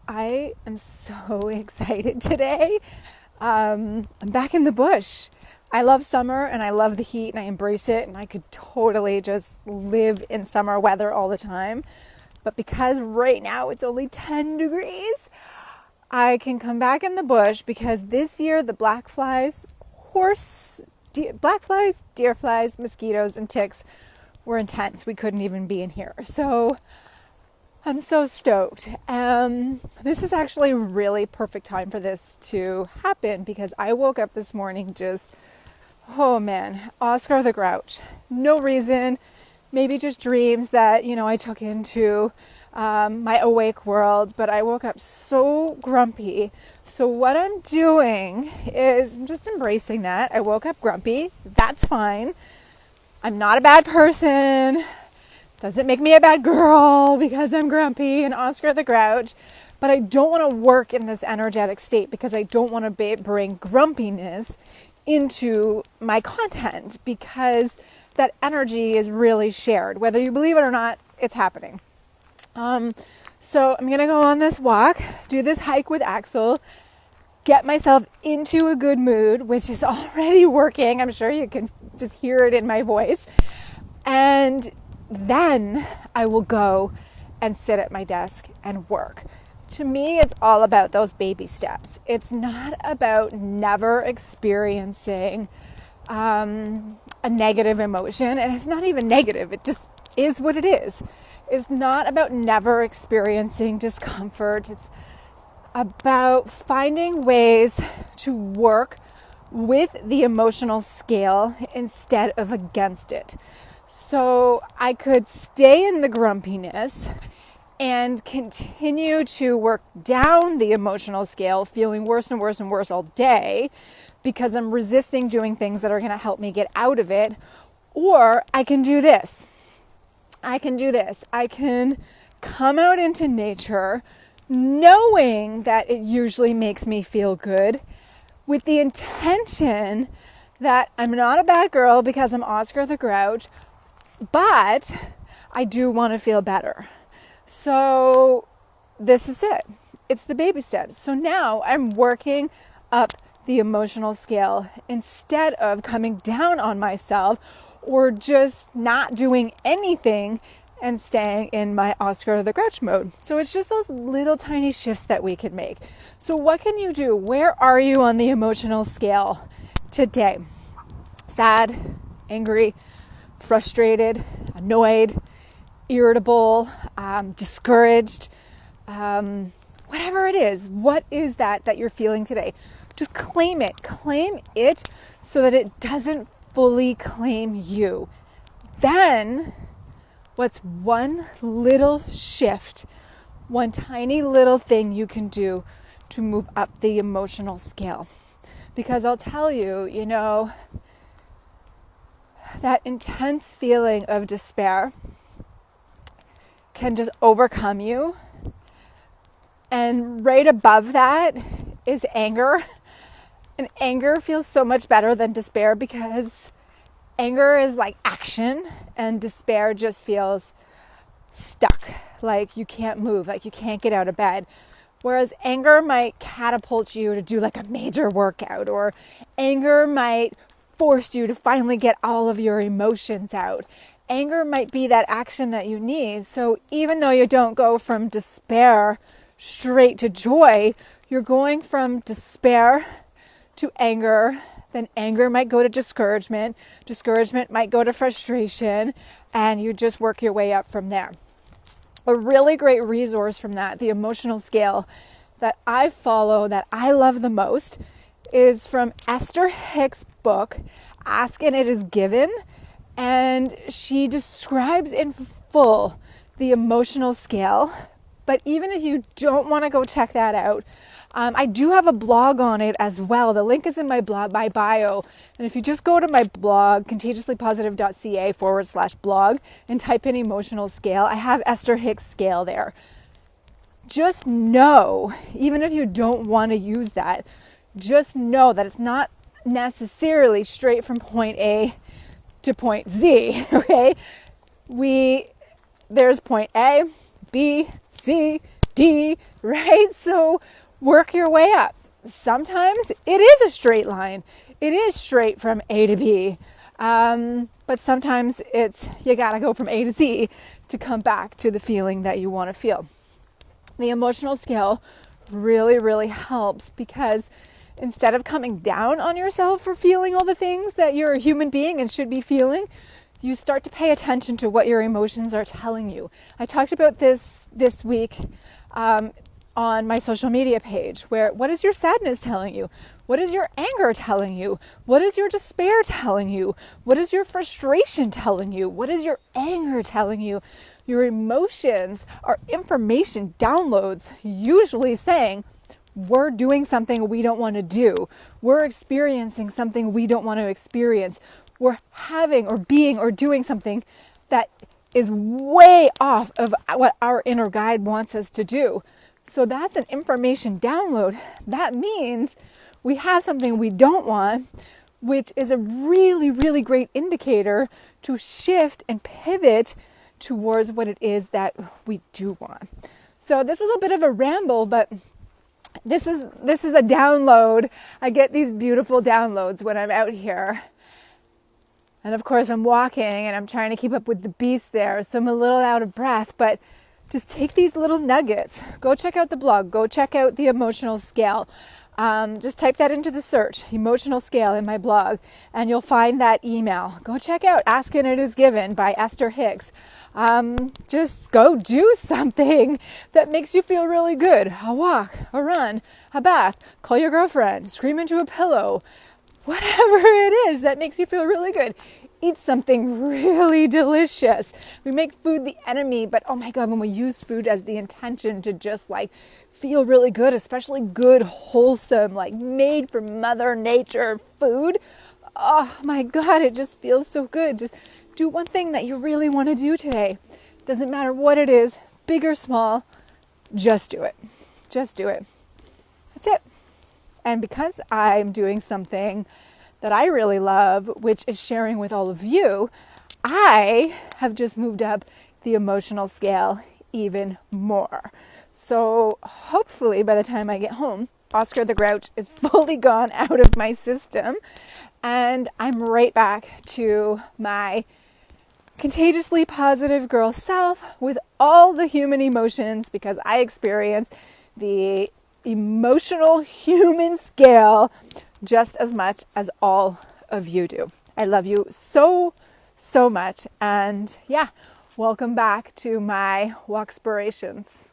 I am so excited today. I'm back in the bush. I love summer and I love the heat and I embrace it, and I could totally just live in summer weather all the time. But because right now it's only 10 degrees, I can come back in the bush because this year the black flies, deer flies, mosquitoes, and ticks were intense. We couldn't even be in here. So I'm so stoked. This is actually a really perfect time for this to happen because I woke up this morning Oscar the Grouch. No reason, maybe just dreams that, I took into my awake world, but I woke up so grumpy. So what I'm doing is I'm just embracing that. I woke up grumpy. That's fine. I'm not a bad person. Doesn't make me a bad girl because I'm grumpy and Oscar the Grouch. But I don't want to work in this energetic state because I don't want to bring grumpiness into my content, because that energy is really shared. Whether you believe it or not, it's happening. So I'm going to go on this walk, do this hike with Axel, get myself into a good mood, which is already working. I'm sure you can just hear it in my voice. And then I will go and sit at my desk and work. To me, it's all about those baby steps. It's not about never experiencing a negative emotion. And it's not even negative. It just is what it is. It's not about never experiencing discomfort. It's about finding ways to work with the emotional scale instead of against it. So I could stay in the grumpiness and continue to work down the emotional scale, feeling worse and worse and worse all day because I'm resisting doing things that are going to help me get out of it. Or I can do this. I can come out into nature knowing that it usually makes me feel good, with the intention that I'm not a bad girl because I'm Oscar the Grouch, but I do want to feel better. So this is it. It's the baby steps. So now I'm working up the emotional scale instead of coming down on myself or just not doing anything and staying in my Oscar the Grouch mode. So it's just those little tiny shifts that we can make. So what can you do? Where are you on the emotional scale today? Sad, angry, frustrated, annoyed, irritable, discouraged, whatever it is. What is that you're feeling today? Just claim it so that it doesn't fully claim you. Then what's one little shift, one tiny little thing you can do to move up the emotional scale? Because I'll tell you, that intense feeling of despair can just overcome you. And right above that is anger. And anger feels so much better than despair because anger is like action and despair just feels stuck, like you can't move, like you can't get out of bed. Whereas anger might catapult you to do like a major workout, or anger might force you to finally get all of your emotions out. Anger might be that action that you need. So even though you don't go from despair straight to joy, you're going from despair to anger. Then anger might go to discouragement. Discouragement might go to frustration, and you just work your way up from there. A really great resource from that, the emotional scale that I follow, that I love the most, is from Esther Hicks' book, Ask and It Is Given. And she describes in full the emotional scale. But even if you don't want to go check that out, I do have a blog on it as well. The link is in my bio. And if you just go to my blog, contagiouslypositive.ca/blog, and type in emotional scale, I have Esther Hicks' scale there. Just know, even if you don't want to use that, just know that it's not necessarily straight from point A to point Z, okay? There's point A, B, C, D, right? So work your way up. Sometimes it is a straight line. It is straight from A to B. But sometimes you gotta go from A to Z to come back to the feeling that you want to feel. The emotional scale really, really helps because instead of coming down on yourself for feeling all the things that you're a human being and should be feeling, you start to pay attention to what your emotions are telling you. I talked about this week on my social media page, where what is your sadness telling you? What is your anger telling you? What is your despair telling you? What is your frustration telling you? What is your anger telling you? Your emotions are information downloads, usually saying, we're doing something we don't want to do. We're experiencing something we don't want to experience. We're having or being or doing something that is way off of what our inner guide wants us to do. So that's an information download. That means we have something we don't want, which is a really, really great indicator to shift and pivot towards what it is that we do want. So this was a bit of a ramble, but this is a download. I get these beautiful downloads when I'm out here. And of course I'm walking and I'm trying to keep up with the beast there, so I'm a little out of breath, but just take these little nuggets. Go check out the blog. Go check out the emotional scale. Just type that into the search, emotional scale, in my blog, and you'll find that email. Go check out Ask and It Is Given by Esther Hicks. Just go do something that makes you feel really good. A walk, a run, a bath, call your girlfriend, scream into a pillow, whatever it is that makes you feel really good. Eat something really delicious. We make food the enemy, but oh my God, when we use food as the intention to just like feel really good, especially good, wholesome, like made from Mother Nature food, oh my God, it just feels so good. Just do one thing that you really want to do today. Doesn't matter what it is, big or small, just do it. Just do it. That's it. And because I'm doing something that I really love, which is sharing with all of you, I have just moved up the emotional scale even more. So hopefully by the time I get home, Oscar the Grouch is fully gone out of my system and I'm right back to my contagiously positive girl self with all the human emotions, because I experience the emotional human scale just as much as all of you do. I love you so, so much. And yeah, welcome back to my WalkSpirations.